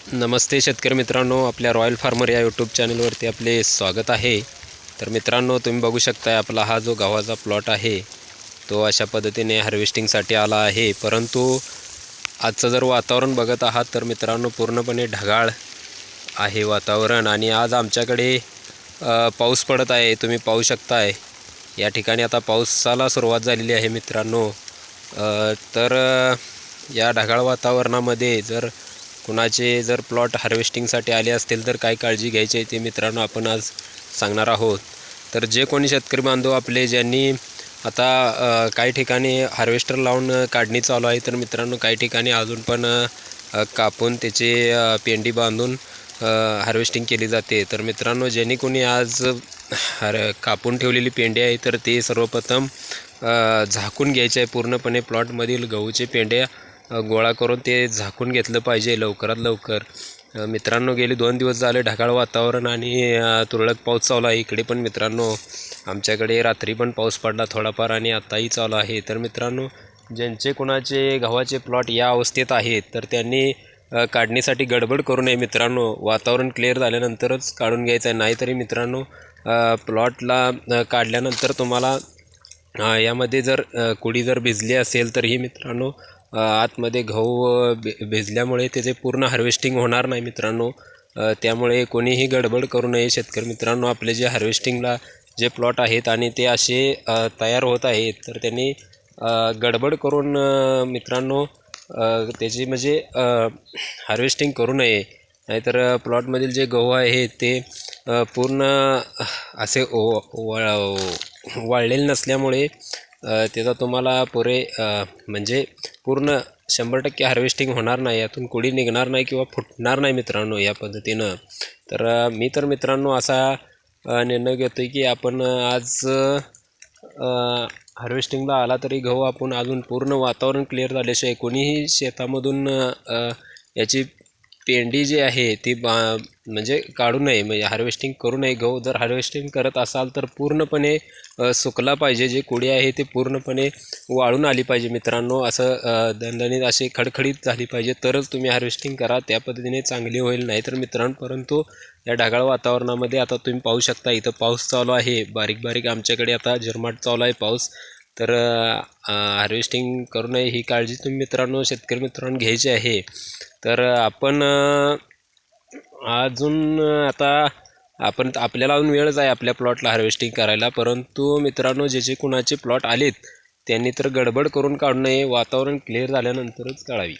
नमस्ते शेतकरी मित्रांनो, आपल्या रॉयल फार्मर या यूट्यूब चॅनलवरती आपले स्वागत आहे। तर मित्रांनो, तुम्ही बघू शकताय आपला हा जो गव्हाचा प्लॉट आहे तो अशा पद्धतीने हार्वेस्टिंगसाठी आला आहे। परंतु आजचं जर वातावरण बघत आहात तर मित्रांनो पूर्णपणे ढगाळ आहे वातावरण आणि आज आमच्याकडे पाऊस पडत आहे। तुम्ही पाहू शकताय या ठिकाणी आता पावसाला सुरुवात झालेली आहे मित्रांनो। तर या ढगाळ वातावरणामध्ये जर कुणाचे जर प्लॉट हार्वेस्टिंगसाठी आले असतील तर काय काळजी घ्यायची आहे ते मित्रांनो आपण आज सांगणार आहोत। तर जे कोणी शेतकरी बांधव आपले ज्यांनी आता काही ठिकाणी हार्वेस्टर लावून काढणी चालू आहे, तर मित्रांनो काही ठिकाणी अजून पण कापून त्याचे पेंडी बांधून हार्वेस्टिंग केली जाते। तर मित्रांनो ज्यांनी कोणी आज कापून ठेवलेली पेंडी आहे तर ते सर्वप्रथम झाकून घ्यायचे आहे। पूर्णपणे प्लॉटमधील गहूचे पेंड्या गोळा करून ते झाकून घेतलं पाहिजे लवकरात लवकर। मित्रांनो गेले 2 दिवस झाले ढगाळ वातावरण आणि तुरळक पाऊस चालू आहे। इकडे पण मित्रांनो आमच्याकडे रात्री पण पाऊस पडला थोडाफार आणि आताही चालू आहे। तर मित्रांनो ज्यांचे कोणाचे गव्हाचे प्लॉट या अवस्थेत आहेत तर त्यांनी काढणीसाठी गडबड करू नये मित्रांनो। वातावरण क्लिअर झाल्यानंतरच काढून घ्यायचं आहे, नाहीतरी मित्रांनो प्लॉटला काढल्यानंतर तुम्हाला यामध्ये जर कुडी जर भिजली असेल तर ही मित्रांनो आतमध्ये गहू भिजल्यामुळे त्याचे पूर्ण हार्वेस्टिंग होणार नाही मित्रांनो। त्यामुळे कोणीही गडबड करू नये शेतकरी मित्रांनो। आपले जे हार्वेस्टिंगला जे प्लॉट आहेत आणि ते असे तयार होत आहेत तर त्यांनी गडबड करून मित्रांनो त्याची म्हणजे हार्वेस्टिंग करू नये, नाहीतर प्लॉटमधील जे गहू आहेत ते पूर्ण असे वाळलेले नसल्यामुळे त्याचा तुम्हाला म्हणजे पूर्ण 100% हार्वेस्टिंग होणार नाही, यातून कुडी निघणार नाही किंवा फुटणार नाही मित्रांनो या पद्धतीनं। तर मी तर मित्रांनो असा निर्णय घेतो की आपण आज हार्वेस्टिंगला आला तरी गहू आपण अजून पूर्ण वातावरण क्लिअर झाल्याशिवाय कोणीही शेतामधून याची पेंडी जी आहे ती म्हणजे काढू नये, म्हणजे हार्वेस्टिंग करू नये। गहू जर हार्वेस्टिंग करत असाल तर पूर्णपणे सुकला पाहिजे, जे कुडी आहे ते पूर्णपणे वाळून आली पाहिजे मित्रांनो। असं दणदणीत असे खडखडीत झाली पाहिजे तरच तुम्ही हार्वेस्टिंग करा, त्या पद्धतीने चांगली होईल। नाहीतर मित्रांनो परंतु या ढगाळ वातावरणामध्ये आता तुम्ही पाहू शकता इथं पाऊस चालू आहे, बारीक बारीक आमच्याकडे आता झिरमाट चालू आहे पाऊस। तर हार्वेस्टिंग करू नये ही काळजी तुम्ही मित्रांनो शेतकरी मित्रांनो घ्यायची आहे। तर आपण अजून आता आपल्याला अजून वेळच आहे आपल्या प्लॉटला हार्वेस्टिंग करायला, परंतु मित्रांनो जे कुणाचे प्लॉट आलेत त्यांनी तर गडबड करून काढू नये, वातावरण क्लिअर झाल्यानंतरच काढावी।